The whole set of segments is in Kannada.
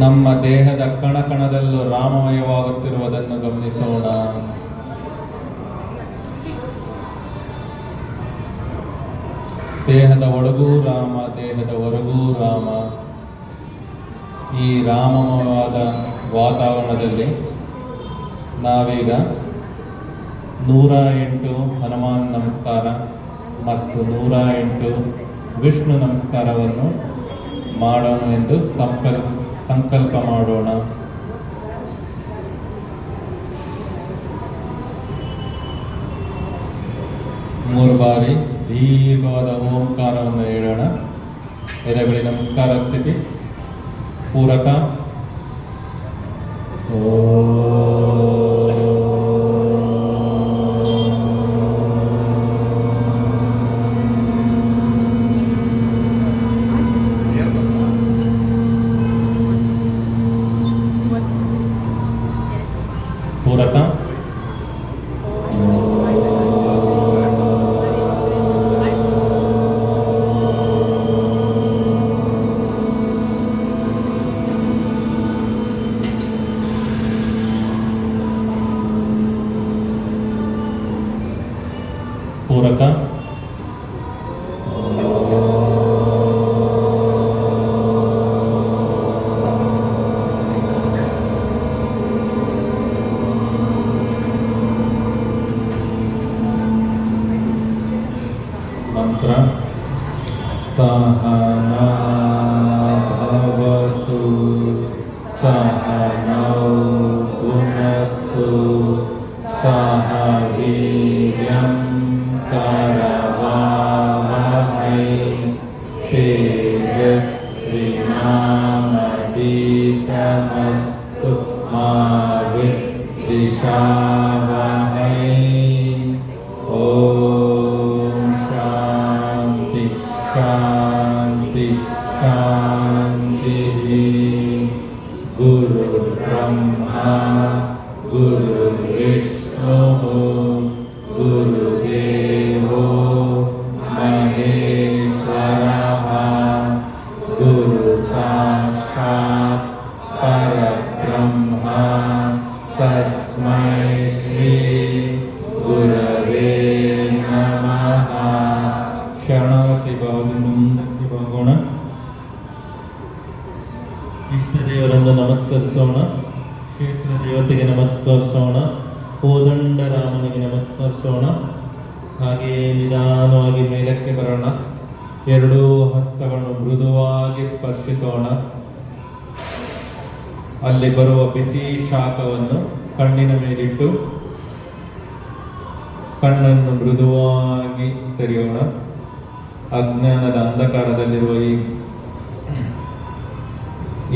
ನಮ್ಮ ದೇಹದ ಕಣಕಣದಲ್ಲೂ ರಾಮಮಯವಾಗುತ್ತಿರುವುದನ್ನು ಗಮನಿಸೋಣ. ದೇಹದ ಒಳಗೂ ರಾಮ, ದೇಹದ ಹೊರಗೂ ರಾಮ. ಈ ರಾಮಮಯವಾದ ವಾತಾವರಣದಲ್ಲಿ ನಾವೀಗ 108 ಹನುಮಾನ್ ನಮಸ್ಕಾರ ಮತ್ತು 108 ವಿಷ್ಣು ನಮಸ್ಕಾರವನ್ನು ಮಾಡೋಣ ಎಂದು ಸಂಕಲ್ಪ ಮಾಡೋಣ. ಮೂರು ಬಾರಿ ದೀರ್ಘವಾದ ಓಂಕಾರವನ್ನು ಹೇಳೋಣ. ಎದೆಬಳಿ ನಮಸ್ಕಾರ ಸ್ಥಿತಿ, ಪೂರಕ ಪೂರಕ ಪೂರಕ ಮಂತ್ರ ಸಹನಾ ಭವತು ಸಹನೌ ಭುನಕ್ತು ಸಹ ವೀರ್ಯಂ ಕರವಾವಹೈ ತೇಜಸ್ವಿನಾಮಧೀತಮಸ್ತು ಮಾ ವಿದ್ವಿಷಾವಹೈ. ಓಂ ಶಾಂತಿ ಶಾಂತಿ ಶಾಂತಿ. ಗುರು ಬ್ರಹ್ಮ ಗುರು ವಿಷ್ಣು ಗುರುದೇವೋ ಮಹೇಶ್ವರಃ. ಗುರು ಸಾಕ್ಷಾತ್ ಪರಬ್ರಹ್ಮ ತಸ್ಮೈ ಶ್ರೀ ಗುರವೇ ನಮಃ. ಶರಣಾಗತಿ ಭಾವದಿಂದ ಮುಂದಕ್ಕೆ ಹೋಗೋಣ. ಇಷ್ಟ ದೇವರನ್ನು ನಮಸ್ಕರಿಸೋಣ. ಕ್ಷೇತ್ರ ದೇವತೆಗೆ ನಮಸ್ಕರಿಸೋಣ. ಕೋದಂಡ ರಾಮನಿಗೆ ನಮಸ್ಕರಿಸೋಣ. ಹಾಗೆಯೇ ನಿಧಾನವಾಗಿ ಮೇಲಕ್ಕೆ ಬರೋಣ. ಎರಡೂ ಹಸ್ತಗಳನ್ನು ಮೃದುವಾಗಿ ಸ್ಪರ್ಶಿಸೋಣ. ಅಲ್ಲಿ ಬರುವ ಬಿಸಿ ಶಾಖವನ್ನು ಕಣ್ಣಿನ ಮೇಲಿಟ್ಟು ಕಣ್ಣನ್ನು ಮೃದುವಾಗಿ ತೆರೆಯೋಣ. ಅಜ್ಞಾನದ ಅಂಧಕಾರದಲ್ಲಿರುವ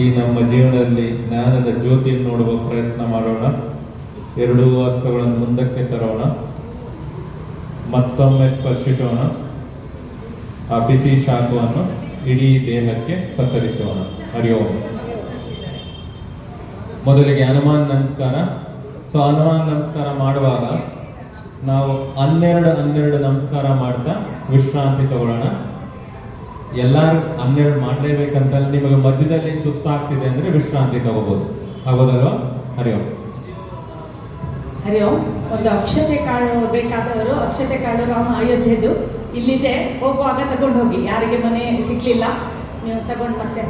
ಈ ನಮ್ಮ ಜೀವನದಲ್ಲಿ ಜ್ಞಾನದ ಜ್ಯೋತಿಯನ್ನು ನೋಡುವ ಪ್ರಯತ್ನ ಮಾಡೋಣ. ಎರಡೂ ಹಸ್ತಗಳನ್ನು ಮುಂದಕ್ಕೆ ತರೋಣ. ಮತ್ತೊಮ್ಮೆ ಸ್ಪರ್ಶಿಸೋಣ. ಆ ಬಿಸಿ ಶಾಖವನ್ನು ಇಡೀ ದೇಹಕ್ಕೆ ಪಸರಿಸೋಣ. ಹರಿ ಓಂ. ಮೊದಲಿಗೆ ಹನುಮಾನ್ ನಮಸ್ಕಾರ. ಹನುಮಾನ್ ನಮಸ್ಕಾರ ಮಾಡುವಾಗ ನಾವು 12 ನಮಸ್ಕಾರ ಮಾಡ್ತಾ ವಿಶ್ರಾಂತಿ ತಗೊಳ್ಳೋಣ. ಎಲ್ಲರೂ 12 ಮಾಡಲೇಬೇಕಂತ ನಿಮಗೆ ಮಧ್ಯದಲ್ಲಿ ಸುಸ್ತಾಗ್ತಿದೆ ಅಂದ್ರೆ ವಿಶ್ರಾಂತಿ ತಗೋಬಹುದು. ಆಗೋದಲ್ವಾ? ಹರಿ ಓಂ. ಹರಿ ಓಂ. ಒಂದು ಅಕ್ಷತೆ ಕಾಳು ಬೇಕಾದವರು ಅಕ್ಷತೆ ಕಾಳು ರಾಮ ಅಯೋಧ್ಯೆದು ಇಲ್ಲಿದೆ, ಹೋಗುವಾಗ ತಗೊಂಡು ಹೋಗಿ. ಯಾರಿಗೆ ಮನೆ ಸಿಗ್ಲಿಲ್ಲ ನೀವು ತಗೊಂಡು ಮತ್ತೆ